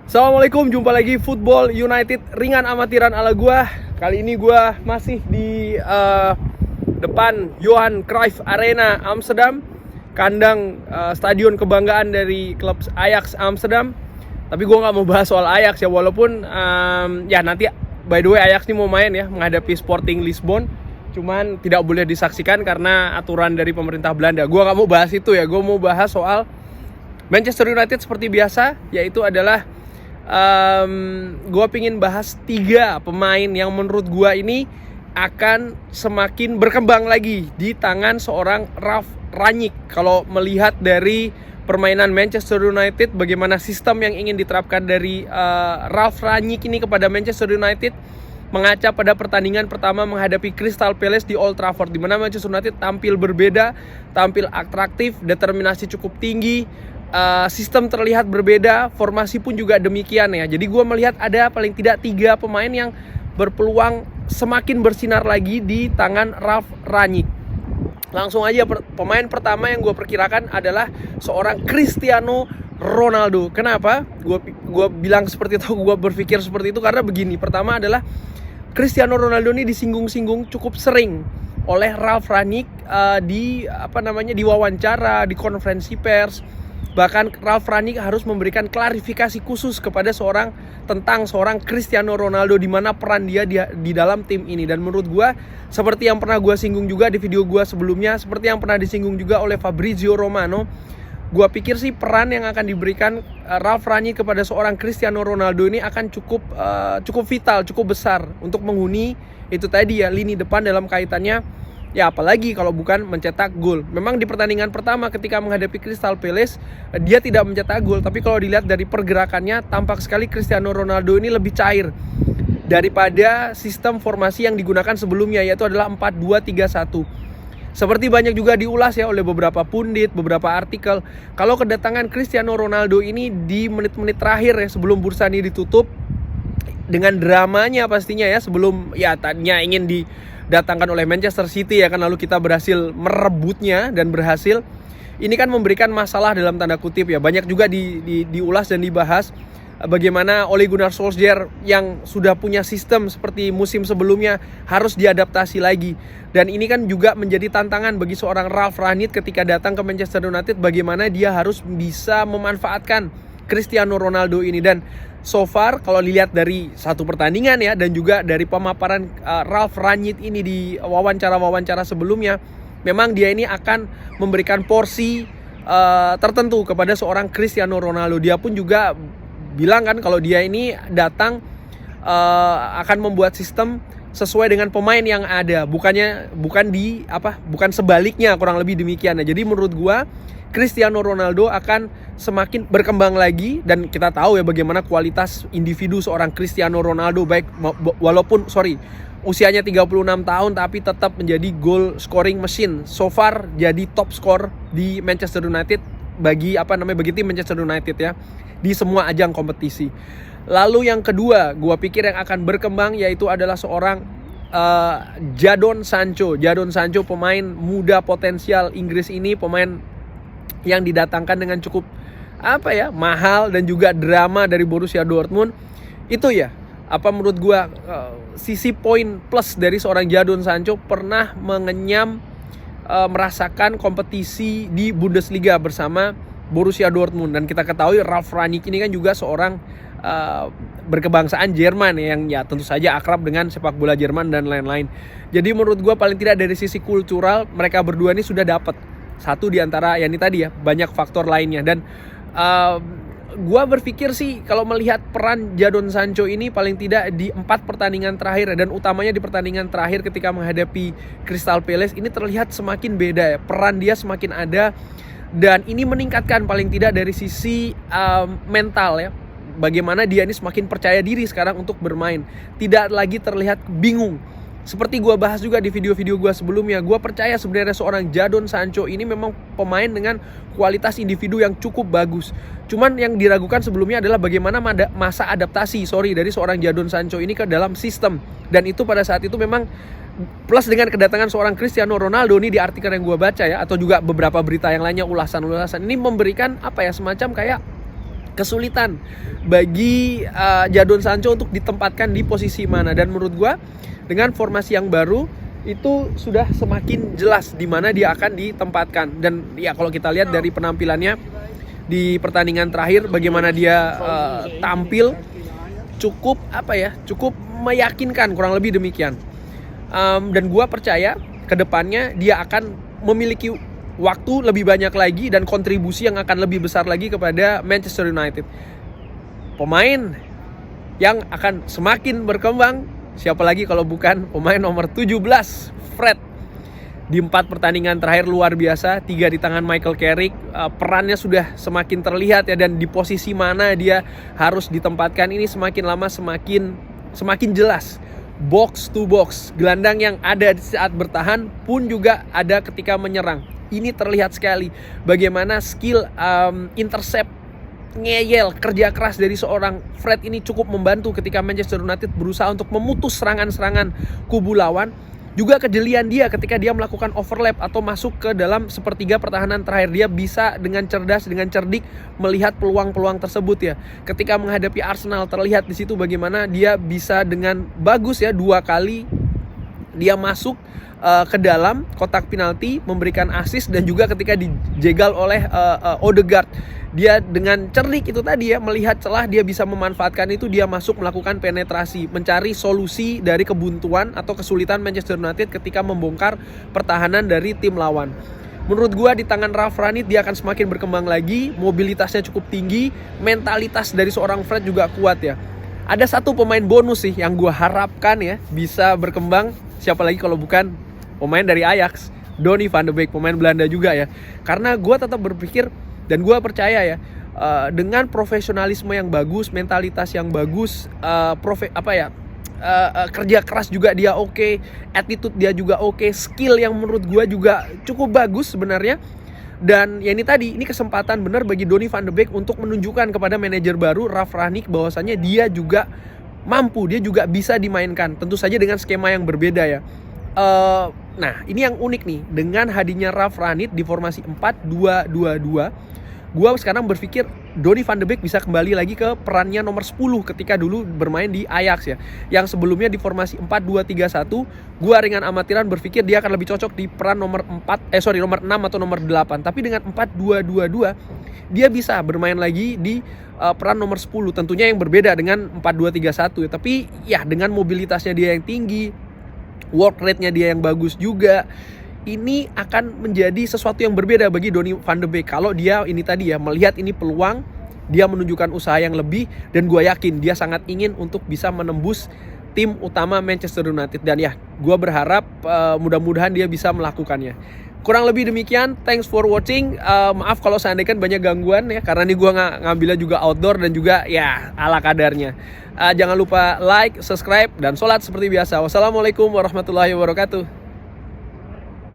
Assalamualaikum, jumpa lagi Football United ringan amatiran ala gua. Kali ini gua masih di depan Johan Cruyff Arena Amsterdam, kandang stadion kebanggaan dari klub Ajax Amsterdam. Tapi gua nggak mau bahas soal Ajax ya, walaupun ya nanti by the way Ajax ini mau main ya menghadapi Sporting Lisbon. Cuman tidak boleh disaksikan karena aturan dari pemerintah Belanda. Gua nggak mau bahas itu ya, gua mau bahas soal Manchester United seperti biasa, yaitu adalah gue pingin bahas 3 pemain yang menurut gue ini akan semakin berkembang lagi di tangan seorang Ralf Rangnick. Kalau melihat dari permainan Manchester United, bagaimana sistem yang ingin diterapkan dari Ralf Rangnick ini kepada Manchester United, mengaca pada pertandingan pertama menghadapi Crystal Palace di Old Trafford, di mana Manchester United tampil berbeda, tampil atraktif, determinasi cukup tinggi. Sistem terlihat berbeda, formasi pun juga demikian ya. Jadi gue melihat ada paling tidak 3 pemain yang berpeluang semakin bersinar lagi di tangan Ralf Rangnick. Langsung aja, pemain pertama yang gue perkirakan adalah seorang Cristiano Ronaldo. Kenapa? Gue bilang seperti itu, gue berpikir seperti itu karena begini. Pertama adalah Cristiano Ronaldo ini disinggung-singgung cukup sering oleh Ralf Rangnick di wawancara, di konferensi pers. Bahkan Ralf Rangnick harus memberikan klarifikasi khusus kepada tentang seorang Cristiano Ronaldo, di mana peran dia di dalam tim ini. Dan menurut gue, seperti yang pernah gue singgung juga di video gue sebelumnya, seperti yang pernah disinggung juga oleh Fabrizio Romano, gue pikir sih peran yang akan diberikan Ralf Rangnick kepada seorang Cristiano Ronaldo ini akan cukup vital, cukup besar untuk menghuni itu tadi ya, lini depan dalam kaitannya. Ya apalagi kalau bukan mencetak gol. Memang di pertandingan pertama ketika menghadapi Crystal Palace, dia tidak mencetak gol. Tapi kalau dilihat dari pergerakannya, tampak sekali Cristiano Ronaldo ini lebih cair daripada sistem formasi yang digunakan sebelumnya, yaitu adalah 4-2-3-1. Seperti banyak juga diulas ya oleh beberapa pundit, beberapa artikel, kalau kedatangan Cristiano Ronaldo ini di menit-menit terakhir ya sebelum bursa ini ditutup, dengan dramanya pastinya ya, sebelum ya tadinya ingin didatangkan oleh Manchester City ya kan, lalu kita berhasil merebutnya dan berhasil. Ini kan memberikan masalah dalam tanda kutip ya. Banyak juga diulas dan dibahas bagaimana Ole Gunnar Solskjaer yang sudah punya sistem seperti musim sebelumnya harus diadaptasi lagi. Dan ini kan juga menjadi tantangan bagi seorang Ralf Rangnick ketika datang ke Manchester United, bagaimana dia harus bisa memanfaatkan Cristiano Ronaldo ini. Dan so far kalau dilihat dari satu pertandingan ya, dan juga dari pemaparan Ralf Rangnick ini di wawancara-wawancara sebelumnya, memang dia ini akan memberikan porsi tertentu kepada seorang Cristiano Ronaldo. Dia pun juga bilang kan kalau dia ini datang akan membuat sistem sesuai dengan pemain yang ada, bukan sebaliknya, kurang lebih demikian. Nah, jadi menurut gua Cristiano Ronaldo akan semakin berkembang lagi, dan kita tahu ya bagaimana kualitas individu seorang Cristiano Ronaldo, baik walaupun usianya 36 tahun tapi tetap menjadi goal scoring machine. So far jadi top score di Manchester United bagi tim Manchester United ya, di semua ajang kompetisi. Lalu yang kedua, gua pikir yang akan berkembang yaitu adalah seorang Jadon Sancho. Jadon Sancho, pemain muda potensial Inggris ini, pemain yang didatangkan dengan cukup mahal dan juga drama dari Borussia Dortmund. Itu ya, menurut gua sisi poin plus dari seorang Jadon Sancho, pernah merasakan kompetisi di Bundesliga bersama Borussia Dortmund. Dan kita ketahui Ralf Rangnick ini kan juga seorang berkebangsaan Jerman yang ya tentu saja akrab dengan sepak bola Jerman dan lain-lain. Jadi menurut gue paling tidak dari sisi kultural, mereka berdua ini sudah dapat satu di antara yang ini tadi ya, banyak faktor lainnya. Dan gue berpikir sih kalau melihat peran Jadon Sancho ini paling tidak di 4 pertandingan terakhir, dan utamanya di pertandingan terakhir ketika menghadapi Crystal Palace, ini terlihat semakin beda ya, peran dia semakin ada. Dan ini meningkatkan paling tidak dari sisi mental ya, bagaimana dia ini semakin percaya diri sekarang untuk bermain, tidak lagi terlihat bingung. Seperti gue bahas juga di video-video gue sebelumnya, gue percaya sebenarnya seorang Jadon Sancho ini memang pemain dengan kualitas individu yang cukup bagus. Cuman yang diragukan sebelumnya adalah bagaimana masa adaptasi dari seorang Jadon Sancho ini ke dalam sistem. Dan itu pada saat itu memang plus dengan kedatangan seorang Cristiano Ronaldo ini, di artikel yang gue baca ya, atau juga beberapa berita yang lainnya, ulasan-ulasan ini memberikan semacam kayak kesulitan bagi Jadon Sancho untuk ditempatkan di posisi mana. Dan menurut gue dengan formasi yang baru itu sudah semakin jelas di mana dia akan ditempatkan. Dan ya kalau kita lihat dari penampilannya di pertandingan terakhir, bagaimana dia tampil cukup cukup meyakinkan, kurang lebih demikian. Dan gue percaya kedepannya dia akan memiliki waktu lebih banyak lagi dan kontribusi yang akan lebih besar lagi kepada Manchester United. Pemain yang akan semakin berkembang, siapa lagi kalau bukan pemain nomor 17, Fred. Di 4 pertandingan terakhir luar biasa, 3 di tangan Michael Carrick. Perannya sudah semakin terlihat ya, dan di posisi mana dia harus ditempatkan ini semakin lama semakin jelas. Box to box, gelandang yang ada di saat bertahan pun juga ada ketika menyerang. Ini terlihat sekali bagaimana skill intercept, ngeyel, kerja keras dari seorang Fred ini cukup membantu ketika Manchester United berusaha untuk memutus serangan-serangan kubu lawan. Juga kejelian dia ketika dia melakukan overlap atau masuk ke dalam sepertiga pertahanan terakhir. Dia bisa dengan cerdas, dengan cerdik melihat peluang-peluang tersebut ya. Ketika menghadapi Arsenal terlihat di situ bagaimana dia bisa dengan bagus ya, 2 kali dia masuk ke dalam kotak penalti, memberikan assist, dan juga ketika dijegal oleh Odegaard, dia dengan cerdik itu tadi ya, melihat celah, dia bisa memanfaatkan itu, dia masuk melakukan penetrasi, mencari solusi dari kebuntuan atau kesulitan Manchester United ketika membongkar pertahanan dari tim lawan. Menurut gua di tangan Ralf Rangnick dia akan semakin berkembang lagi, mobilitasnya cukup tinggi, mentalitas dari seorang Fred juga kuat ya. Ada satu pemain bonus sih yang gua harapkan ya bisa berkembang, siapa lagi kalau bukan pemain dari Ajax, Donny van de Beek, pemain Belanda juga ya. Karena gue tetap berpikir dan gue percaya ya, dengan profesionalisme yang bagus, mentalitas yang bagus, kerja keras juga dia oke, attitude dia juga oke, skill yang menurut gue juga cukup bagus sebenarnya. Dan ya ini tadi, ini kesempatan benar bagi Donny van de Beek untuk menunjukkan kepada manajer baru Ralf Rangnick bahwasanya dia juga mampu, dia juga bisa dimainkan. Tentu saja dengan skema yang berbeda ya. Nah ini yang unik nih, dengan hadirnya Ralf Rangnick di formasi 4-2-2-2, gue sekarang berpikir Donny van de Beek bisa kembali lagi ke perannya nomor 10 ketika dulu bermain di Ajax ya. Yang sebelumnya di formasi 4-2-3-1, gue ringan amatiran berpikir dia akan lebih cocok di peran nomor 6 atau nomor 8. Tapi dengan 4-2-2-2 dia bisa bermain lagi di peran nomor 10, tentunya yang berbeda dengan 4-2-3-1 ya. Tapi ya dengan mobilitasnya dia yang tinggi, work rate-nya dia yang bagus juga, ini akan menjadi sesuatu yang berbeda bagi Donny van de Beek. Kalau dia ini tadi ya, melihat ini peluang, dia menunjukkan usaha yang lebih, dan gue yakin dia sangat ingin untuk bisa menembus tim utama Manchester United. Dan ya, gue berharap mudah-mudahan dia bisa melakukannya. Kurang lebih demikian, thanks for watching. Maaf kalau seandainya banyak gangguan ya, karena ini gue ngambilnya juga outdoor dan juga ya ala kadarnya. Jangan lupa like, subscribe, dan sholat seperti biasa. Wassalamualaikum warahmatullahi wabarakatuh.